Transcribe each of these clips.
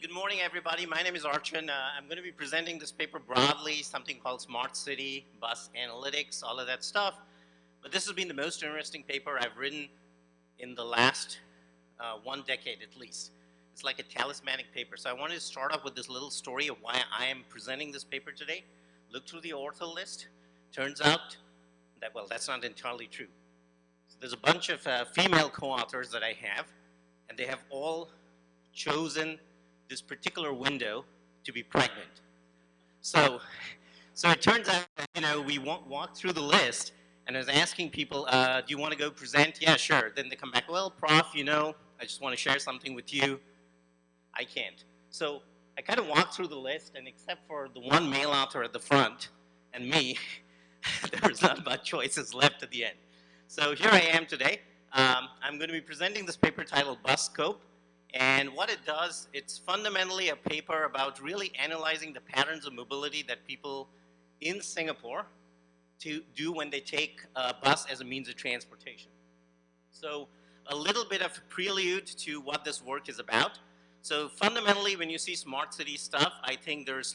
Good morning, everybody. My name is Archon. I'm going to be presenting this paper broadly, something called Smart City, Bus Analytics, all of that stuff. But this has been the most interesting paper I've written in the last 1 decade at least. It's like a talismanic paper. So I wanted to start off with this little story of why I am presenting this paper today. Look through the author list. Turns out that, well, that's not entirely true. So there's a bunch of female co-authors that I have, and they have all chosen this particular window to be pregnant. So it turns out that, we walked through the list, and I was asking people, do you want to go present? Yeah, sure. Then they come back, well, Prof, I just want to share something with you. I can't. So I kind of walked through the list, and except for the one male author at the front and me, there was not much choices left at the end. So here I am today. I'm going to be presenting this paper titled BuScope. And what it does, it's fundamentally a paper about really analyzing the patterns of mobility that people in Singapore do when they take a bus as a means of transportation. So a little bit of prelude to what this work is about. So fundamentally, when you see smart city stuff, I think there's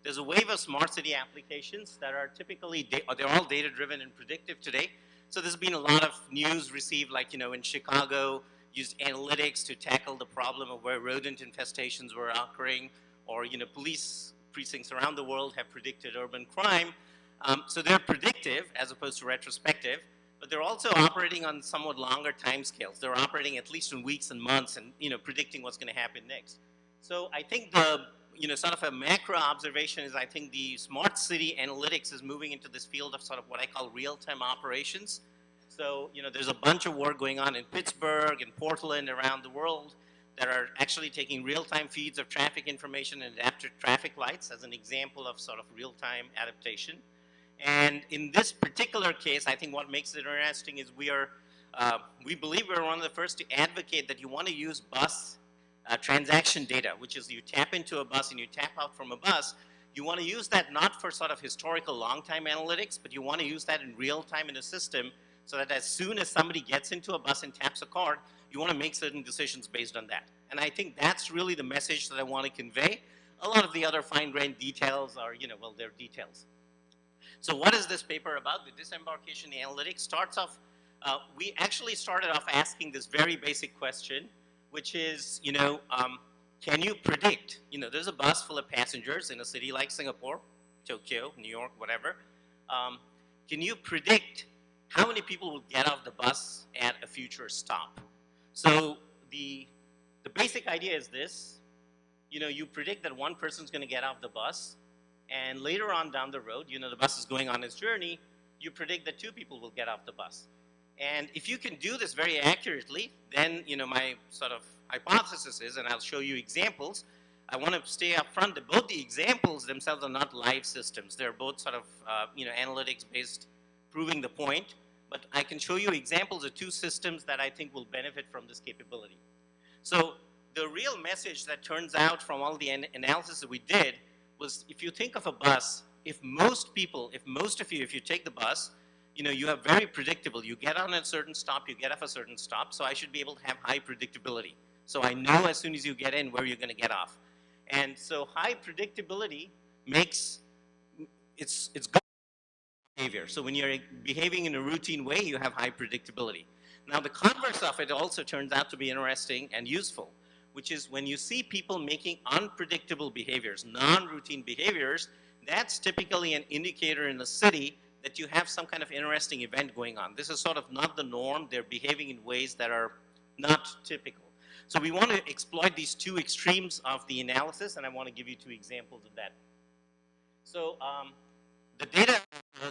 there's a wave of smart city applications that are typically, they're all data-driven and predictive today. So there's been a lot of news received, like, in Chicago, used analytics to tackle the problem of where rodent infestations were occurring, or police precincts around the world have predicted urban crime. So they're predictive as opposed to retrospective, but they're also operating on somewhat longer timescales. They're operating at least in weeks and months, and predicting what's going to happen next. So I think the sort of a macro observation is I think the smart city analytics is moving into this field of sort of what I call real-time operations. So, there's a bunch of work going on in Pittsburgh and Portland around the world that are actually taking real-time feeds of traffic information and adaptive traffic lights as an example of sort of real-time adaptation. And in this particular case, I think what makes it interesting is we believe we're one of the first to advocate that you want to use bus transaction data, which is you tap into a bus and you tap out from a bus. You want to use that not for sort of historical long-time analytics, but you want to use that in real time in a system, so that as soon as somebody gets into a bus and taps a card, you want to make certain decisions based on that. And I think that's really the message that I want to convey. A lot of the other fine-grained details are, well, they're details. So what is this paper about? The disembarkation analytics starts off, we actually started off asking this very basic question, which is, can you predict, there's a bus full of passengers in a city like Singapore, Tokyo, New York, whatever. Can you predict how many people will get off the bus at a future stop? So the basic idea is this. You predict that one person's going to get off the bus, and later on down the road, the bus is going on its journey, you predict that 2 people will get off the bus. And if you can do this very accurately, then my sort of hypothesis is, and I'll show you examples, I want to stay up front that both the examples themselves are not live systems. They're both sort of analytics-based, proving the point. But I can show you examples of 2 systems that I think will benefit from this capability. So the real message that turns out from all the analysis that we did was, if you think of a bus, if most of you, if you take the bus, you have very predictable, you get on a certain stop, you get off a certain stop, so I should be able to have high predictability. So I know as soon as you get in where you're going to get off. And so high predictability makes, it's good behavior. So when you're behaving in a routine way, you have high predictability. Now the converse of it also turns out to be interesting and useful, which is when you see people making unpredictable behaviors, non-routine behaviors, that's typically an indicator in a city that you have some kind of interesting event going on. This is sort of not the norm. They're behaving in ways that are not typical. So we want to exploit these 2 extremes of the analysis, and I want to give you 2 examples of that. So the data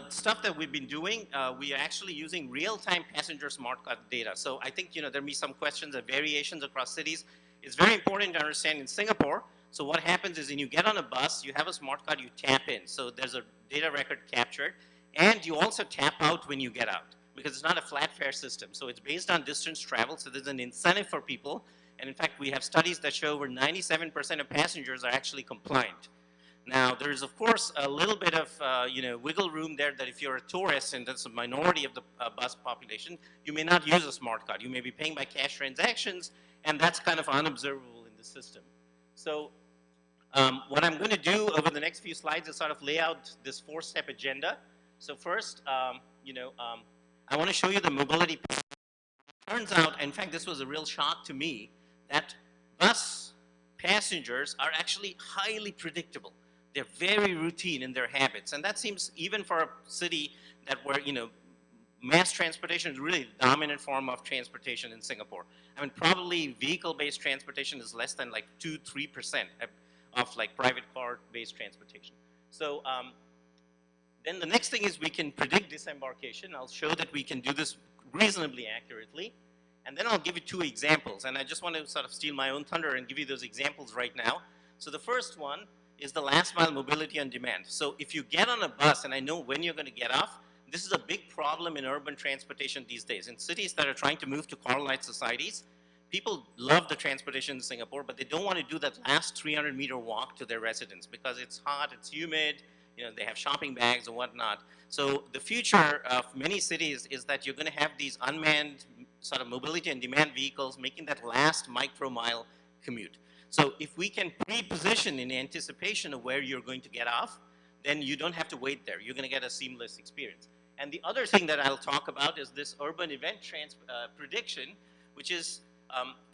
stuff that we've been doing, we are actually using real-time passenger smart card data. So I think there may be some questions of variations across cities. It's very important to understand in Singapore. So what happens is when you get on a bus, you have a smart card, you tap in. So there's a data record captured, and you also tap out when you get out, because it's not a flat fare system. So it's based on distance travel. So there's an incentive for people. And in fact, we have studies that show over 97% of passengers are actually compliant. Now, there's, of course, a little bit of wiggle room there that if you're a tourist, and that's a minority of the bus population, you may not use a smart card. You may be paying by cash transactions, and that's kind of unobservable in the system. So what I'm going to do over the next few slides is sort of lay out this 4-step agenda. So first, I want to show you the mobility. Turns out, in fact, this was a real shock to me, that bus passengers are actually highly predictable. They're very routine in their habits. And that seems, even for a city that where, mass transportation is really the dominant form of transportation in Singapore. I mean, probably vehicle-based transportation is less than like 2–3% of like private car-based transportation. So then the next thing is we can predict disembarkation. I'll show that we can do this reasonably accurately. And then I'll give you 2 examples. And I just want to sort of steal my own thunder and give you those examples right now. So the first one is the last mile mobility on demand. So if you get on a bus, and I know when you're going to get off, this is a big problem in urban transportation these days. In cities that are trying to move to car-light societies, people love the transportation in Singapore, but they don't want to do that last 300-meter walk to their residence because it's hot, it's humid, they have shopping bags and whatnot. So the future of many cities is that you're going to have these unmanned sort of mobility and demand vehicles making that last micro-mile commute. So if we can pre-position in anticipation of where you're going to get off, then you don't have to wait there. You're going to get a seamless experience. And the other thing that I'll talk about is this urban event prediction, which is,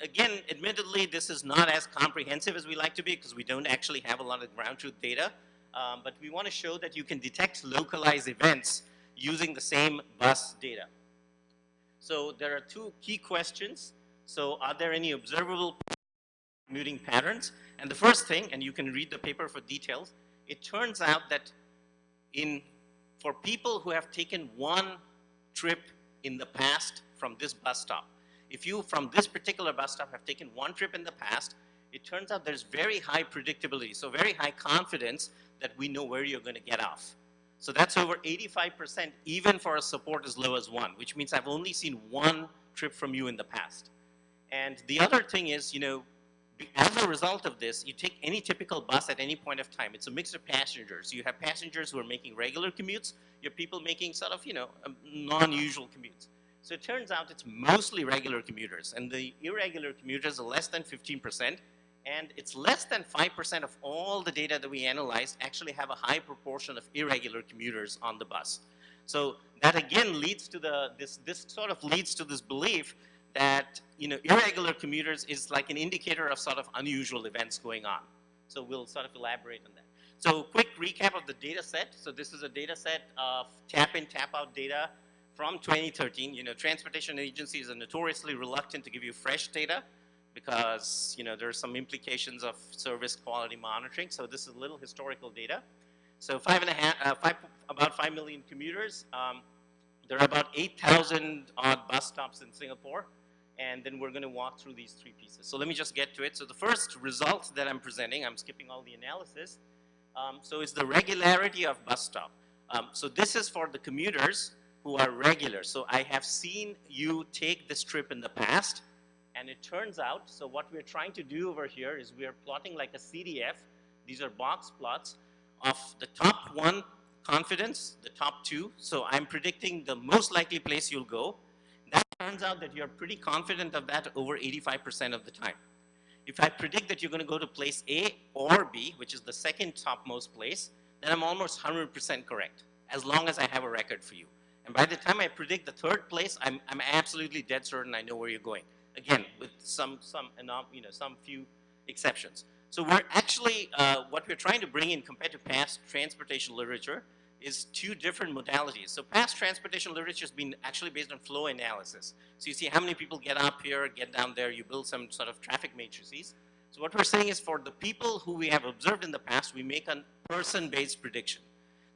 again, admittedly, this is not as comprehensive as we like to be because we don't actually have a lot of ground truth data. But we want to show that you can detect localized events using the same bus data. So there are 2 key questions. So are there any observable commuting patterns? And the first thing, and you can read the paper for details, it turns out that for people who have taken 1 trip in the past from this bus stop, if you from this particular bus stop have taken 1 trip in the past, it turns out there's very high predictability, so very high confidence that we know where you're going to get off. So that's over 85%, even for a support as low as 1, which means I've only seen 1 trip from you in the past. And the other thing is, as a result of this, you take any typical bus at any point of time. It's a mix of passengers. You have passengers who are making regular commutes. You have people making sort of, non-usual commutes. So it turns out it's mostly regular commuters. And the irregular commuters are less than 15%. And it's less than 5% of all the data that we analyzed actually have a high proportion of irregular commuters on the bus. So that again leads to this sort of leads to this belief that irregular commuters is like an indicator of sort of unusual events going on. So we'll sort of elaborate on that. So quick recap of the data set. So this is a data set of tap-in, tap-out data from 2013. Transportation agencies are notoriously reluctant to give you fresh data because there are some implications of service quality monitoring. So this is a little historical data. So about 5 million commuters. There are about 8,000 odd bus stops in Singapore. And then we're going to walk through these 3 pieces. So let me just get to it. So the first result that I'm presenting, I'm skipping all the analysis. So it's the regularity of bus stop. So this is for the commuters who are regular. So I have seen you take this trip in the past. And it turns out, so what we're trying to do over here is we're plotting like a CDF. These are box plots of the top 1 confidence, the top 2. So I'm predicting the most likely place you'll go. That turns out that you're pretty confident of that over 85% of the time. If I predict that you're going to go to place A or B, which is the second topmost place, then I'm almost 100% correct, as long as I have a record for you. And by the time I predict the 3rd place, I'm absolutely dead certain I know where you're going. Again, with some few exceptions. So we're actually, what we're trying to bring in compared to past transportation literature is 2 different modalities. So past transportation literature has been actually based on flow analysis. So you see how many people get up here, get down there, you build some sort of traffic matrices. So what we're saying is for the people who we have observed in the past, we make a person-based prediction.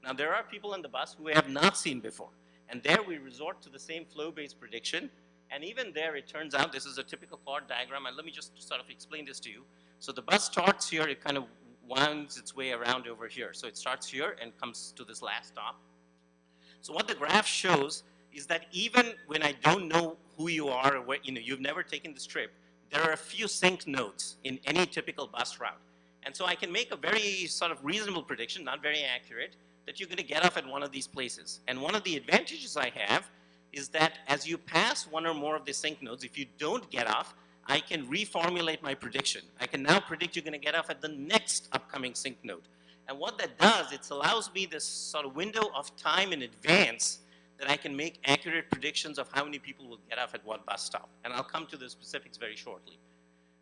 Now there are people on the bus who we have not seen before. And there we resort to the same flow-based prediction. And even there, it turns out, this is a typical plot diagram, and let me just sort of explain this to you. So the bus starts here, it kind of winds its way around over here. So it starts here and comes to this last stop. So what the graph shows is that even when I don't know who you are, or where, you've never taken this trip, there are a few sync nodes in any typical bus route. And so I can make a very sort of reasonable prediction, not very accurate, that you're going to get off at one of these places. And one of the advantages I have is that as you pass one or more of the sync nodes, if you don't get off, I can reformulate my prediction. I can now predict you're going to get off at the next upcoming sync node. And what that does, it allows me this sort of window of time in advance that I can make accurate predictions of how many people will get off at what bus stop. And I'll come to the specifics very shortly.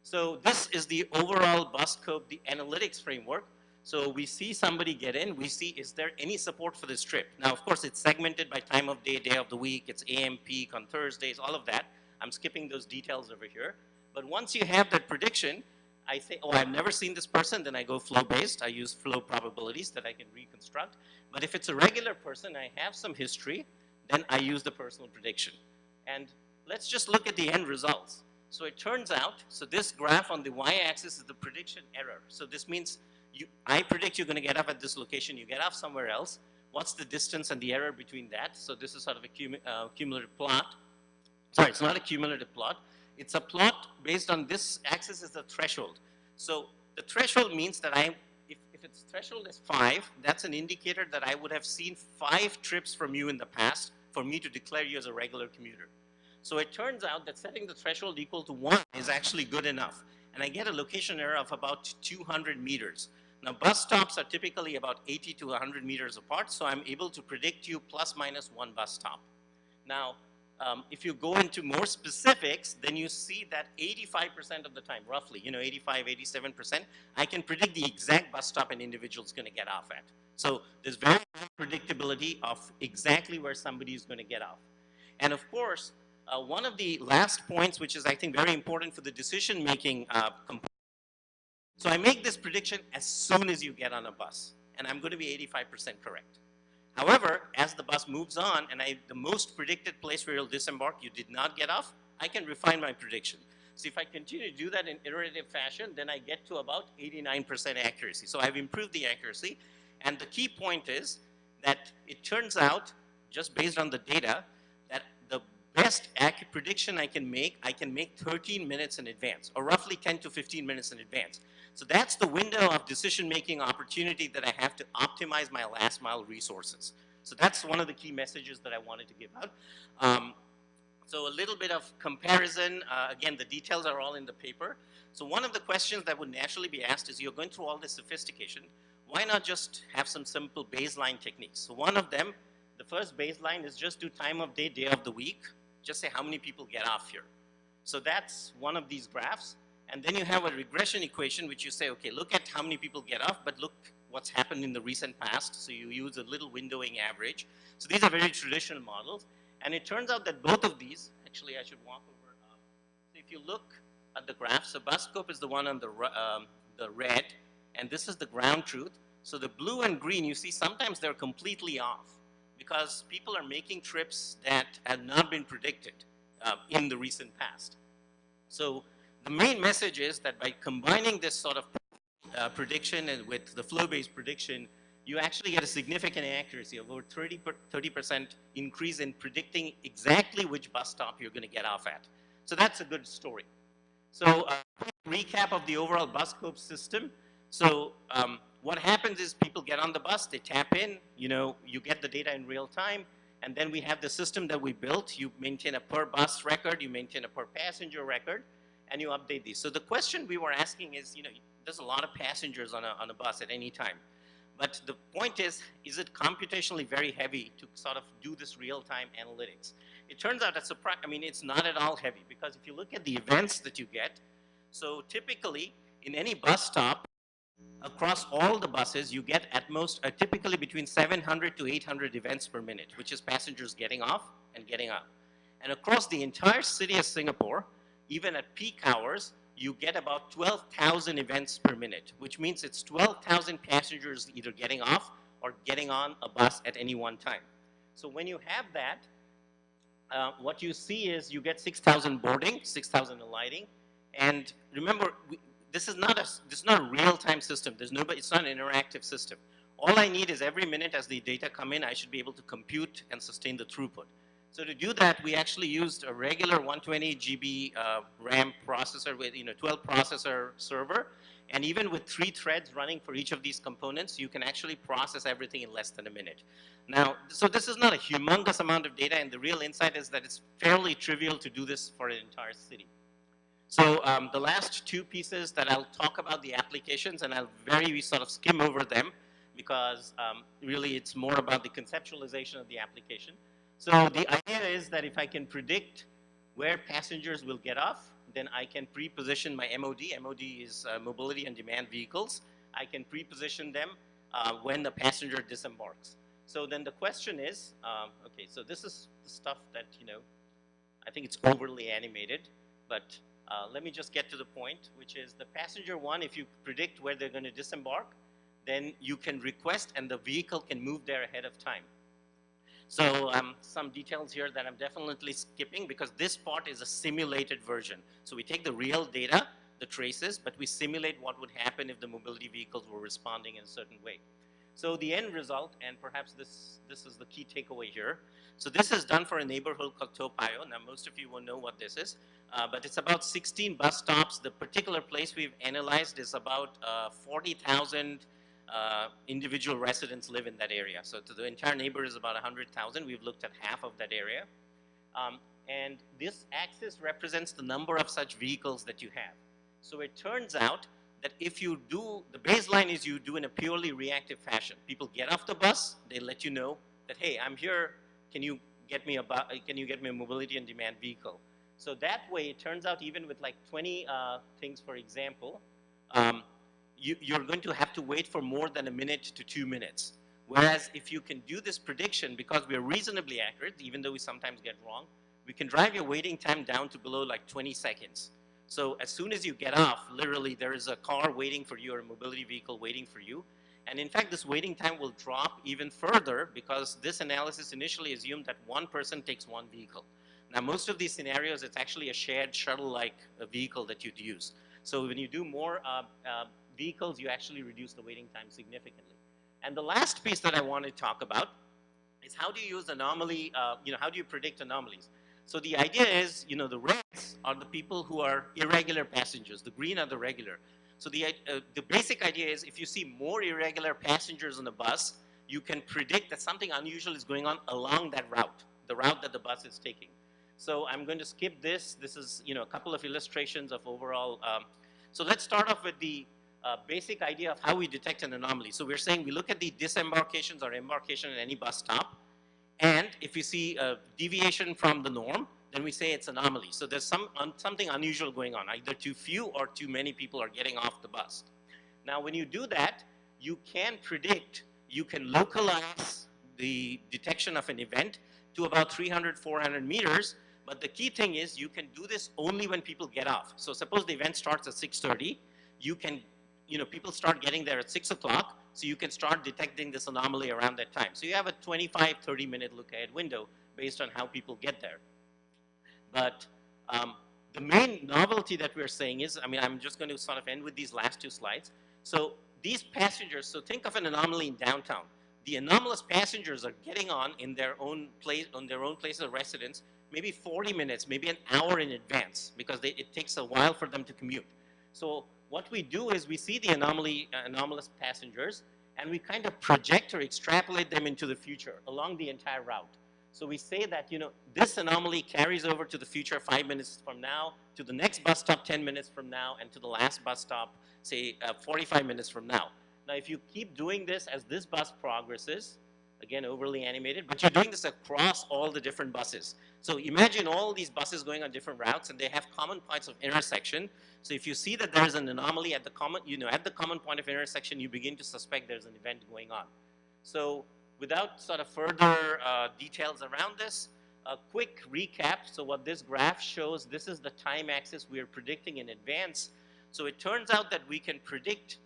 So this is the overall BuScope, the analytics framework. So we see somebody get in, we see is there any support for this trip. Now, of course, it's segmented by time of day, day of the week, it's AM peak on Thursdays, all of that. I'm skipping those details over here. But once you have that prediction, I say, oh, I've never seen this person, then I go flow-based. I use flow probabilities that I can reconstruct. But if it's a regular person, I have some history, then I use the personal prediction. And let's just look at the end results. So it turns out, so this graph on the y-axis is the prediction error. So this means I predict you're going to get off at this location, you get off somewhere else. What's the distance and the error between that? So this is sort of a cumulative plot. Sorry, it's not a cumulative plot. It's a plot based on this axis is the threshold. So the threshold means that if its threshold is 5, that's an indicator that I would have seen 5 trips from you in the past for me to declare you as a regular commuter. So it turns out that setting the threshold equal to 1 is actually good enough. And I get a location error of about 200 meters. Now, bus stops are typically about 80 to 100 meters apart, so I'm able to predict you plus minus 1 bus stop. Now, if you go into more specifics, then you see that 85% of the time, roughly, 85, 87%, I can predict the exact bus stop an individual is going to get off at. So there's very high predictability of exactly where somebody is going to get off. And of course, one of the last points, which is I think very important for the decision-making component. So I make this prediction as soon as you get on a bus, and I'm going to be 85% correct. However, as the bus moves on, and the most predicted place where you'll disembark, you did not get off, I can refine my prediction. So if I continue to do that in iterative fashion, then I get to about 89% accuracy. So I've improved the accuracy, and the key point is that it turns out, just based on the data, that the best accurate prediction I can make 13 minutes in advance, or roughly 10 to 15 minutes in advance. So that's the window of decision-making opportunity that I have to optimize my last mile resources. So that's one of the key messages that I wanted to give out. So a little bit of comparison. Again, the details are all in the paper. So one of the questions that would naturally be asked is, you're going through all this sophistication, why not just have some simple baseline techniques? So one of them, the first baseline is just do time of day, day of the week. Just say how many people get off here. So that's one of these graphs. And then you have a regression equation, which you say, okay, look at how many people get off, but look what's happened in the recent past. So you use a little windowing average. So these are very traditional models. And it turns out that both of these, actually I should walk over. So if you look at the graph, so BuScope is the one on the red, and this is the ground truth. So the blue and green, you see sometimes they're completely off because people are making trips that have not been predicted in the recent past. So the main message is that by combining this sort of prediction and with the flow-based prediction, you actually get a significant accuracy of over 30% increase in predicting exactly which bus stop you're going to get off at. So that's a good story. So a quick recap of the overall BuScope system. So what happens is people get on the bus, they tap in, you get the data in real time, and then we have the system that we built. You maintain a per bus record, you maintain a per passenger record, and you update these. So the question we were asking is, there's a lot of passengers on a bus at any time. But the point is it computationally very heavy to sort of do this real-time analytics? It turns out it's not at all heavy, because if you look at the events that you get, so typically in any bus stop, across all the buses, you get at most typically between 700 to 800 events per minute, which is passengers getting off and getting on. And across the entire city of Singapore, even at peak hours, you get about 12,000 events per minute, which means it's 12,000 passengers either getting off or getting on a bus at any one time. So when you have that, what you see is you get 6,000 boarding, 6,000 alighting, and remember, this is not a real-time system. It's not an interactive system. All I need is every minute as the data come in, I should be able to compute and sustain the throughput. So to do that, we actually used a regular 120 GB RAM processor with 12 processor server. And even with 3 threads running for each of these components, you can actually process everything in less than a minute. Now, so this is not a humongous amount of data, and the real insight is that it's fairly trivial to do this for an entire city. So the last two pieces that I'll talk about the applications, and I'll very sort of skim over them because really it's more about the conceptualization of the application. So the idea is that if I can predict where passengers will get off, then I can pre-position my MOD. MOD is mobility on demand vehicles. I can pre-position them when the passenger disembarks. So then the question is, okay, so this is the stuff that, I think it's overly animated, but let me just get to the point, which is the passenger one, if you predict where they're going to disembark, then you can request and the vehicle can move there ahead of time. So some details here that I'm definitely skipping because this part is a simulated version. So we take the real data, the traces, but we simulate what would happen if the mobility vehicles were responding in a certain way. So the end result, and perhaps this is the key takeaway here. So this is done for a neighborhood called Topayo. Now most of you will know what this is, but it's about 16 bus stops. The particular place we've analyzed is about 40,000 individual residents live in that area. So the entire neighborhood is about 100,000. We've looked at half of that area. And this axis represents the number of such vehicles that you have. So it turns out that if you do, the baseline is you do in a purely reactive fashion. People get off the bus, they let you know that, hey, I'm here, can you get me a mobility on demand vehicle? So that way, it turns out even with like 20 things, for example, you're going to have to wait for more than a minute to 2 minutes. Whereas if you can do this prediction, because we're reasonably accurate, even though we sometimes get wrong, we can drive your waiting time down to below like 20 seconds. So as soon as you get off, literally there is a car waiting for you or a mobility vehicle waiting for you. And in fact, this waiting time will drop even further because this analysis initially assumed that one person takes one vehicle. Now, most of these scenarios, it's actually a shared shuttle-like vehicle that you'd use. So when you do more vehicles, you actually reduce the waiting time significantly. And the last piece that I want to talk about is how do you use anomaly, how do you predict anomalies? So the idea is, the reds are the people who are irregular passengers. The green are the regular. So the basic idea is if you see more irregular passengers on the bus, you can predict that something unusual is going on along that route, the route that the bus is taking. So I'm going to skip this. This is, a couple of illustrations of overall. So let's start off with the basic idea of how we detect an anomaly. So we're saying we look at the disembarkations or embarkation at any bus stop. And if you see a deviation from the norm, then we say it's anomaly. So there's something unusual going on. Either too few or too many people are getting off the bus. Now, when you do that, you can predict, you can localize the detection of an event to about 300, 400 meters. But the key thing is you can do this only when people get off. So suppose the event starts at 6:30. You can, people start getting there at 6 o'clock. So you can start detecting this anomaly around that time. So you have a 25, 30-minute look-ahead window based on how people get there. But the main novelty that we're saying is, I'm just going to sort of end with these last two slides. So these passengers, so think of an anomaly in downtown. The anomalous passengers are getting on in their own place, on their own place of residence, maybe 40 minutes, maybe an hour in advance, because it takes a while for them to commute. So what we do is we see the anomalous passengers, and we kind of project or extrapolate them into the future along the entire route. So we say that, this anomaly carries over to the future 5 minutes from now, to the next bus stop 10 minutes from now, and to the last bus stop, say, 45 minutes from now. Now, if you keep doing this as this bus progresses, again, overly animated, but you're doing this across all the different buses. So imagine all these buses going on different routes, and they have common points of intersection. So if you see that there's an anomaly at the common, at the common point of intersection, you begin to suspect there's an event going on. So without sort of further details around this, a quick recap. So what this graph shows, this is the time axis we are predicting in advance. So it turns out that we can predict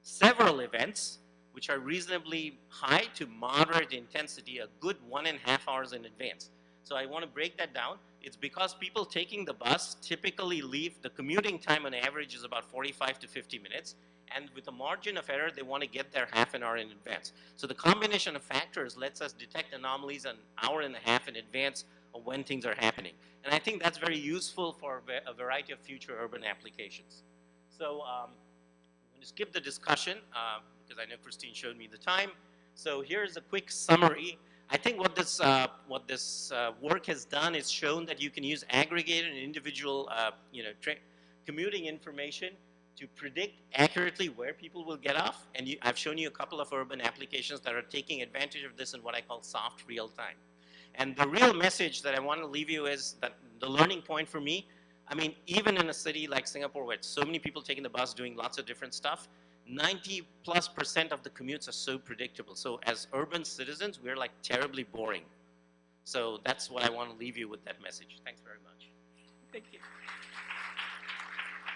several events which are reasonably high to moderate intensity, a good 1.5 hours in advance. So I want to break that down. It's because people taking the bus typically leave, the commuting time on average is about 45 to 50 minutes. And with a margin of error, they want to get there half an hour in advance. So the combination of factors lets us detect anomalies an hour and a half in advance of when things are happening. And I think that's very useful for a variety of future urban applications. So I'm going to skip the discussion because I know Christine showed me the time. So here's a quick summary. I think what this work has done is shown that you can use aggregated and individual commuting information to predict accurately where people will get off. And I've shown you a couple of urban applications that are taking advantage of this in what I call soft real time. And the real message that I want to leave you is that the learning point for me, I mean, even in a city like Singapore where so many people taking the bus doing lots of different stuff, 90+% of the commutes are so predictable. So as urban citizens, we're like terribly boring. So that's what I want to leave you with that message. Thanks very much. Thank you.